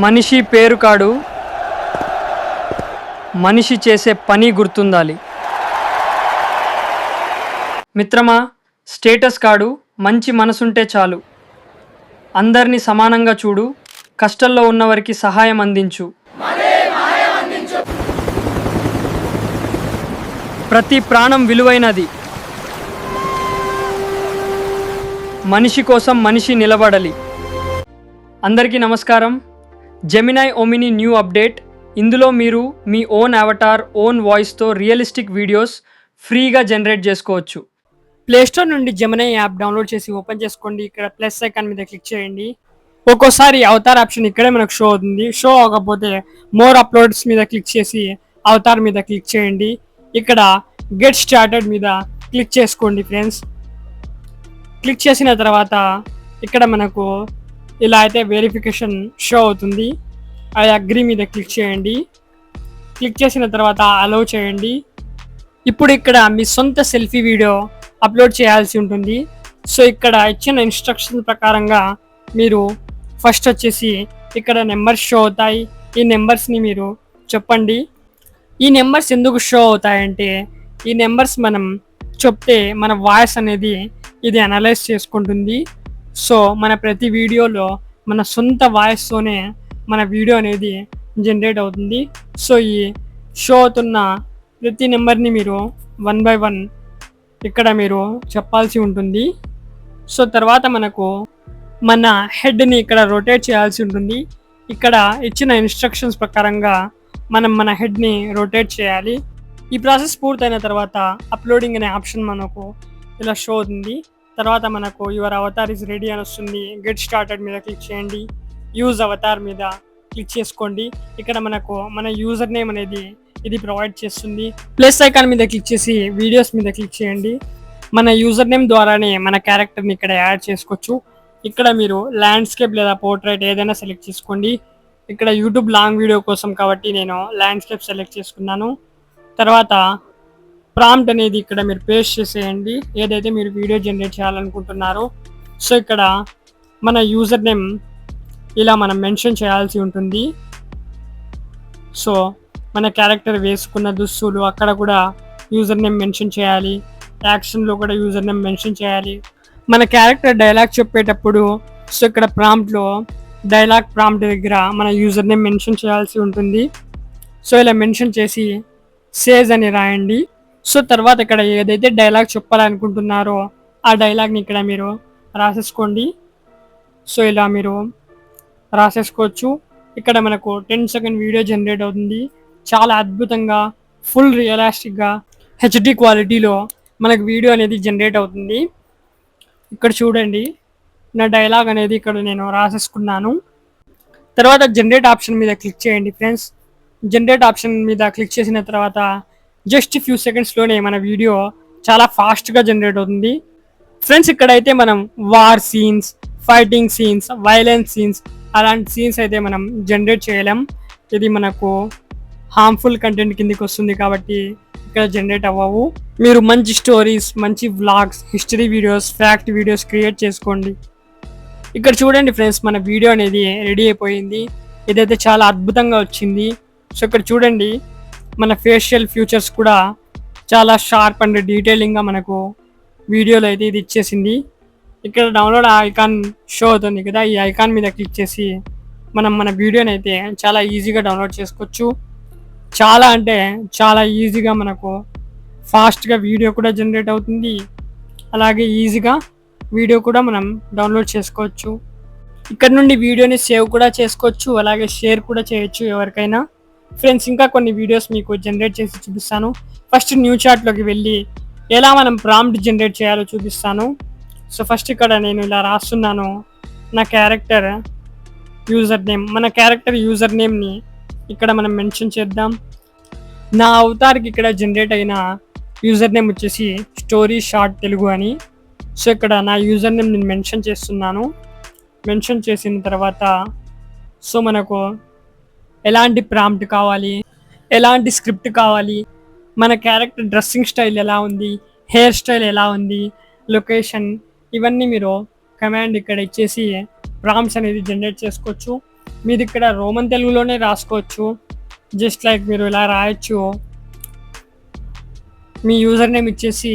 మనిషి పేరు కాడు, మనిషి చేసే పని గుర్తుండాలి. మిత్రమా, స్టేటస్ కాడు, మంచి మనసుంటే చాలు. అందరినీ సమానంగా చూడు, కష్టంలో ఉన్నవారికి సహాయం అందించు. ప్రతి ప్రాణం విలువైనది. మనిషి కోసం మనిషి నిలబడాలి. అందరికీ నమస్కారం. Gemini Omni new update. ఇందులో మీరు మీ ఓన్ అవతార్, ఓన్ వాయిస్తో రియలిస్టిక్ వీడియోస్ ఫ్రీగా జనరేట్ చేసుకోవచ్చు. ప్లేస్టోర్ నుండి జెమినై యాప్ డౌన్లోడ్ చేసి ఓపెన్ చేసుకోండి. ఇక్కడ ప్లస్ ఐకాన్ మీద క్లిక్ చేయండి. ఒక్కోసారి అవతార్ ఆప్షన్ ఇక్కడే మనకు షో అవుతుంది. షో అవ్వకపోతే మోర్ అప్లోడ్స్ మీద క్లిక్ చేసి అవతార్ మీద క్లిక్ చేయండి. ఇక్కడ గెట్ స్టార్టెడ్ మీద క్లిక్ చేసుకోండి ఫ్రెండ్స్. క్లిక్ చేసిన తర్వాత ఇక్కడ మనకు ఇలా అయితే వెరిఫికేషన్ షో అవుతుంది. ఐ అగ్రీ మీద క్లిక్ చేయండి. క్లిక్ చేసిన తర్వాత అలౌ చేయండి. ఇప్పుడు ఇక్కడ మీ సొంత సెల్ఫీ వీడియో అప్లోడ్ చేయాల్సి ఉంటుంది. సో ఇక్కడ ఇచ్చిన ఇన్స్ట్రక్షన్ ప్రకారంగా మీరు ఫస్ట్ వచ్చేసి ఇక్కడ నెంబర్స్ షో అవుతాయి. ఈ నెంబర్స్ని మీరు చెప్పండి. ఈ నెంబర్స్ ఎందుకు షో అవుతాయంటే ఈ నెంబర్స్ మనం చెప్తే మన వాయిస్ అనేది ఇది అనలైజ్ చేసుకుంటుంది. సో మన ప్రతి వీడియోలో మన సొంత వాయిస్తోనే మన వీడియో అనేది జనరేట్ అవుతుంది. సో ఈ షో అవుతున్న ప్రతి నెంబర్ని మీరు 1 by 1 ఇక్కడ మీరు చెప్పాల్సి ఉంటుంది. సో తర్వాత మనకు మన హెడ్ని ఇక్కడ రొటేట్ చేయాల్సి ఉంటుంది. ఇక్కడ ఇచ్చిన ఇన్స్ట్రక్షన్స్ ప్రకారంగా మనం మన హెడ్ని రొటేట్ చేయాలి. ఈ ప్రాసెస్ పూర్తయిన తర్వాత అప్లోడింగ్ అనే ఆప్షన్ మనకు ఇలా షో అవుతుంది. తర్వాత మనకు యువర్ అవతార్ ఇస్ రెడీ అని వస్తుంది. గెట్ స్టార్టెడ్ మీద క్లిక్ చేయండి. యూజ్ అవతార్ మీద క్లిక్ చేసుకోండి. ఇక్కడ మనకు మన యూజర్ నేమ్ అనేది ఇది ప్రొవైడ్ చేస్తుంది. ప్లస్ ఐకాన్ మీద క్లిక్ చేసి వీడియోస్ మీద క్లిక్ చేయండి. మన యూజర్ నేమ్ ద్వారానే మన క్యారెక్టర్ని ఇక్కడ యాడ్ చేసుకోవచ్చు. ఇక్కడ మీరు ల్యాండ్స్కేప్ లేదా పోర్ట్రైట్ ఏదైనా సెలెక్ట్ చేసుకోండి. ఇక్కడ యూట్యూబ్ లాంగ్ వీడియో కోసం కాబట్టి నేను ల్యాండ్స్కేప్ సెలెక్ట్ చేసుకున్నాను. తర్వాత ప్రాంప్ట్ అనేది ఇక్కడ మీరు పేస్ట్ చేసేయండి ఏదైతే మీరు వీడియో జనరేట్ చేయాలనుకుంటున్నారో. సో ఇక్కడ మన యూజర్ నేమ్ ఇలా మనం మెన్షన్ చేయాల్సి ఉంటుంది. సో మన క్యారెక్టర్ వేసుకున్న దుస్తులు అక్కడ కూడా యూజర్ నేమ్ మెన్షన్ చేయాలి. యాక్షన్లో కూడా యూజర్ నేమ్ మెన్షన్ చేయాలి. మన క్యారెక్టర్ డైలాగ్ చెప్పేటప్పుడు సో ఇక్కడ ప్రాంప్ట్లో డైలాగ్ ప్రాంప్ట్ దగ్గర మన యూజర్ నేమ్ మెన్షన్ చేయాల్సి ఉంటుంది. సో ఇలా మెన్షన్ చేసి సేజ్ అని రాయండి. సో తర్వాత ఇక్కడ ఏదైతే డైలాగ్ చెప్పాలనుకుంటున్నారో ఆ డైలాగ్ని ఇక్కడ మీరు రాసేసుకోండి. సో ఇలా మీరు రాసేసుకోవచ్చు. ఇక్కడ మనకు 10 సెకండ్ వీడియో జనరేట్ అవుతుంది. చాలా అద్భుతంగా ఫుల్ రియలిస్టిక్గా హెచ్డి క్వాలిటీలో మనకు వీడియో అనేది జనరేట్ అవుతుంది. ఇక్కడ చూడండి నా డైలాగ్ అనేది ఇక్కడ నేను రాసేసుకున్నాను. తర్వాత జనరేట్ ఆప్షన్ మీద క్లిక్ చేయండి ఫ్రెండ్స్. జనరేట్ ఆప్షన్ మీద క్లిక్ చేసిన తర్వాత జస్ట్ ఫ్యూ సెకండ్స్లోనే మన వీడియో చాలా ఫాస్ట్గా జనరేట్ అవుతుంది ఫ్రెండ్స్. ఇక్కడైతే మనం war scenes, fighting scenes, violence scenes అలాంటి సీన్స్ అయితే మనం జనరేట్ చేయలేం. ఇది మనకు హార్మ్ఫుల్ కంటెంట్ కిందకి వస్తుంది కాబట్టి ఇక్కడ జనరేట్ అవ్వవు. మీరు మంచి స్టోరీస్, మంచి vlogs, history videos, fact videos create చేసుకోండి. ఇక్కడ చూడండి ఫ్రెండ్స్ మన వీడియో అనేది రెడీ అయిపోయింది. ఇదైతే చాలా అద్భుతంగా వచ్చింది. సో ఇక్కడ చూడండి మన ఫేషియల్ ఫ్యూచర్స్ కూడా చాలా షార్ప్ అండ్ డీటెయిలింగ్గా మనకు వీడియోలో అయితే ఇది ఇచ్చేసింది. ఇక్కడ డౌన్లోడ్ ఐకాన్ షో అవుతుంది కదా, ఈ ఐకాన్ మీద క్లిక్ చేసి మనం మన వీడియోని అయితే చాలా ఈజీగా డౌన్లోడ్ చేసుకోవచ్చు. చాలా అంటే చాలా ఈజీగా మనకు ఫాస్ట్గా వీడియో కూడా జనరేట్ అవుతుంది. అలాగే ఈజీగా వీడియో కూడా మనం డౌన్లోడ్ చేసుకోవచ్చు. ఇక్కడ నుండి వీడియోని సేవ్ కూడా చేసుకోవచ్చు, అలాగే షేర్ కూడా చేయొచ్చు ఎవరికైనా. ఫ్రెండ్స్ ఇంకా కొన్ని వీడియోస్ మీకు జనరేట్ చేసి చూపిస్తాను. ఫస్ట్ న్యూ చాట్లోకి వెళ్ళి ఎలా మనం ప్రాంప్ట్ జనరేట్ చేయాలో చూపిస్తాను. సో ఫస్ట్ ఇక్కడ నేను ఇలా రాస్తున్నాను నా క్యారెక్టర్ యూజర్ నేమ్. మన క్యారెక్టర్ యూజర్ నేమ్ని ఇక్కడ మనం మెన్షన్ చేద్దాం. నా అవతార్కి ఇక్కడ జనరేట్ అయిన యూజర్ నేమ్ వచ్చేసి స్టోరీ షార్ట్ తెలుగు అని. సో ఇక్కడ నా యూజర్ నేమ్ నేను మెన్షన్ చేస్తున్నాను. మెన్షన్ చేసిన తర్వాత సో మనకు ఎలాంటి ప్రాంప్ట్ కావాలి, ఎలాంటి స్క్రిప్ట్ కావాలి, మన క్యారెక్టర్ డ్రెస్సింగ్ స్టైల్ ఎలా ఉంది, హెయిర్ స్టైల్ ఎలా ఉంది, లొకేషన్, ఇవన్నీ మీరు కమాండ్ ఇక్కడ ఇచ్చేసి ప్రాంప్ట్స్ అనేది జనరేట్ చేసుకోవచ్చు. మీరు ఇక్కడ రోమన్ తెలుగులోనే రాసుకోవచ్చు. జస్ట్ లైక్ మీరు ఇలా రాయొచ్చు. మీ యూజర్ నేమ్ ఇచ్చేసి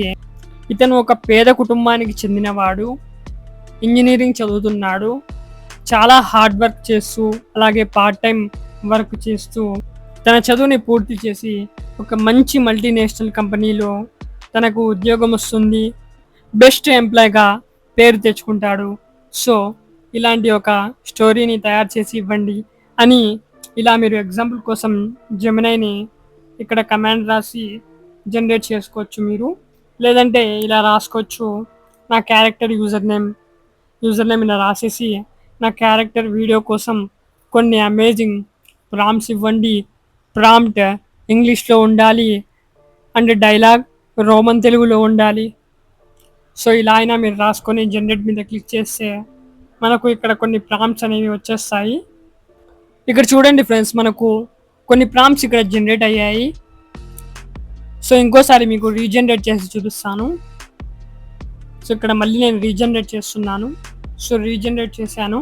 ఇతను ఒక పేద కుటుంబానికి చెందినవాడు, ఇంజనీరింగ్ చదువుతున్నాడు, చాలా హార్డ్ వర్క్ చేస్తూ అలాగే పార్ట్ టైం వర్క్ చేస్తూ తన చదువుని పూర్తి చేసి ఒక మంచి మల్టీనేషనల్ కంపెనీలో తనకు ఉద్యోగం వస్తుంది, బెస్ట్ ఎంప్లాయ్గా పేరు తెచ్చుకుంటాడు. సో ఇలాంటి ఒక స్టోరీని తయారు చేసి ఇవ్వండి అని ఇలా మీరు ఎగ్జాంపుల్ కోసం జెమినైని ఇక్కడ కమాండ్ రాసి జనరేట్ చేసుకోవచ్చు మీరు. లేదంటే ఇలా రాసుకోవచ్చు, నా క్యారెక్టర్ యూజర్ నేమ్ ఇలా రాసేసి నా క్యారెక్టర్ వీడియో కోసం కొన్ని అమేజింగ్ ప్రాంప్ట్స్ ఇవ్వండి, ప్రాంప్ట్ ఇంగ్లీష్లో ఉండాలి అండ్ డైలాగ్ రోమన్ తెలుగులో ఉండాలి. సో ఇలా అయినా మీరు రాసుకొని జనరేట్ మీద క్లిక్ చేస్తే మనకు ఇక్కడ కొన్ని ప్రాంప్ట్స్ అనేవి వచ్చేస్తాయి. ఇక్కడ చూడండి ఫ్రెండ్స్, మనకు కొన్ని ప్రాంప్ట్స్ ఇక్కడ జనరేట్ అయ్యాయి. సో ఇంకోసారి మీకు రీజనరేట్ చేసి చూపిస్తాను. సో ఇక్కడ మళ్ళీ నేను రీజనరేట్ చేస్తున్నాను. సో రీజనరేట్ చేశాను,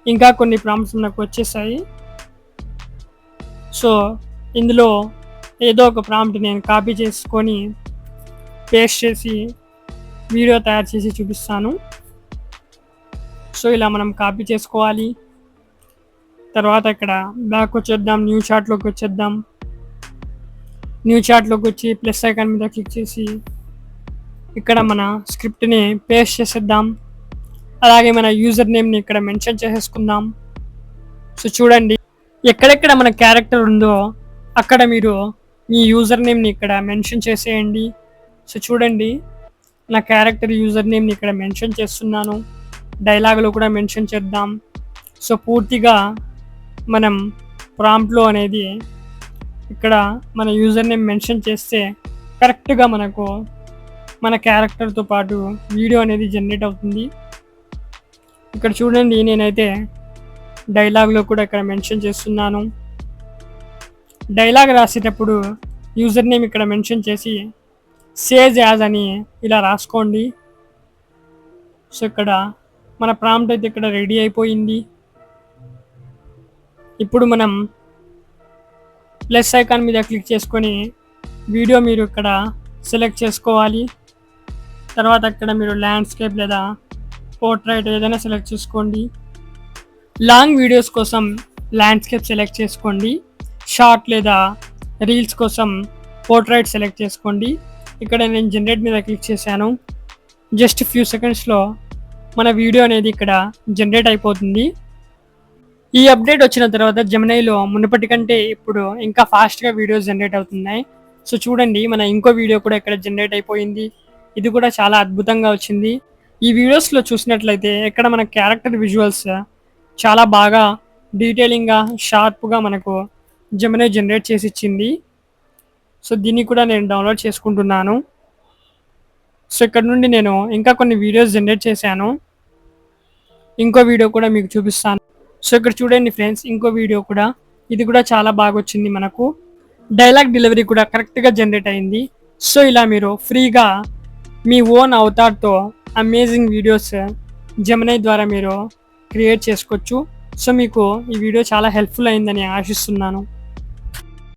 ఇంకా కొన్ని ప్రాంప్ట్స్ నాకు వచ్చేసాయి. సో ఇందులో ఏదో ఒక ప్రాంప్ట్ నేను కాపీ చేసుకొని పేస్ట్ చేసి వీడియో తయారు చేసి చూపిస్తాను. సో ఇలా మనం కాపీ చేసుకోవాలి. తర్వాత ఇక్కడ బ్యాక్ వచ్చేద్దాం, న్యూ చార్ట్లోకి వచ్చేద్దాం. న్యూ చార్ట్లోకి వచ్చి ప్లస్ ఐకాన్ మీద క్లిక్ చేసి ఇక్కడ మన స్క్రిప్ట్ని పేస్ట్ చేసేద్దాం. అలాగే మన యూజర్ నేమ్ని ఇక్కడ మెన్షన్ చేసేసుకుందాం. సో చూడండి, ఎక్కడెక్కడ మన క్యారెక్టర్ ఉందో అక్కడ మీరు మీ యూజర్ నేమ్ని ఇక్కడ మెన్షన్ చేసేయండి. సో చూడండి, నా క్యారెక్టర్ యూజర్ నేమ్ని ఇక్కడ మెన్షన్ చేస్తున్నాను. డైలాగ్లో కూడా మెన్షన్ చేద్దాం. సో పూర్తిగా మనం ప్రాంప్ట్లో అనేది ఇక్కడ మన యూజర్ నేమ్ మెన్షన్ చేస్తే కరెక్ట్గా మనకు మన క్యారెక్టర్తో పాటు వీడియో అనేది జనరేట్ అవుతుంది. ఇక్కడ చూడండి, నేనైతే డైలాగ్లో కూడా ఇక్కడ మెన్షన్ చేస్తున్నాను. డైలాగ్ రాసేటప్పుడు యూజర్ నేమ్ ఇక్కడ మెన్షన్ చేసి సేజ్ యాజ్ అని ఇలా రాసుకోండి. సో ఇక్కడ మన ప్రాంప్ట్ అయితే ఇక్కడ రెడీ అయిపోయింది. ఇప్పుడు మనం ప్లస్ ఐకాన్ మీద క్లిక్ చేసుకొని వీడియో మీరు ఇక్కడ సెలెక్ట్ చేసుకోవాలి. తర్వాత ఇక్కడ మీరు ల్యాండ్స్కేప్ లేదా పోర్ట్రైట్ ఏదైనా సెలెక్ట్ చేసుకోండి. లాంగ్ వీడియోస్ కోసం ల్యాండ్స్కేప్ సెలెక్ట్ చేసుకోండి. షార్ట్ లేదా రీల్స్ కోసం పోర్ట్రైట్ సెలెక్ట్ చేసుకోండి. ఇక్కడ నేను జనరేట్ మీద క్లిక్ చేశాను. జస్ట్ ఫ్యూ సెకండ్స్లో మన వీడియో అనేది ఇక్కడ జనరేట్ అయిపోతుంది. ఈ అప్డేట్ వచ్చిన తర్వాత జెమినైలో మునుపటి కంటే ఇప్పుడు ఇంకా ఫాస్ట్గా వీడియోస్ జనరేట్ అవుతున్నాయి. సో చూడండి, మన ఇంకో వీడియో కూడా ఇక్కడ జనరేట్ అయిపోయింది. ఇది కూడా చాలా అద్భుతంగా వచ్చింది. ఈ వీడియోస్లో చూసినట్లయితే ఇక్కడ మన క్యారెక్టర్ విజువల్స్ చాలా బాగా డీటెయిలింగ్గా షార్ప్గా మనకు జెమినై జనరేట్ చేసి ఇచ్చింది. సో దీన్ని కూడా నేను డౌన్లోడ్ చేసుకుంటున్నాను. సో ఇక్కడ నుండి నేను ఇంకా కొన్ని వీడియోస్ జనరేట్ చేశాను. ఇంకో వీడియో కూడా మీకు చూపిస్తాను. సో ఇక్కడ చూడండి ఫ్రెండ్స్, ఇంకో వీడియో కూడా, ఇది కూడా చాలా బాగా వచ్చింది. మనకు డైలాగ్ డెలివరీ కూడా కరెక్ట్గా జనరేట్ అయింది. సో ఇలా మీరు ఫ్రీగా మీ ఓన్ అవతార్తో అమేజింగ్ వీడియోస్ జెమినై ద్వారా మీరు క్రియేట్ చేసుకోవచ్చు. సో మీకు ఈ వీడియో చాలా హెల్ప్ఫుల్ అయిందని ఆశిస్తున్నాను.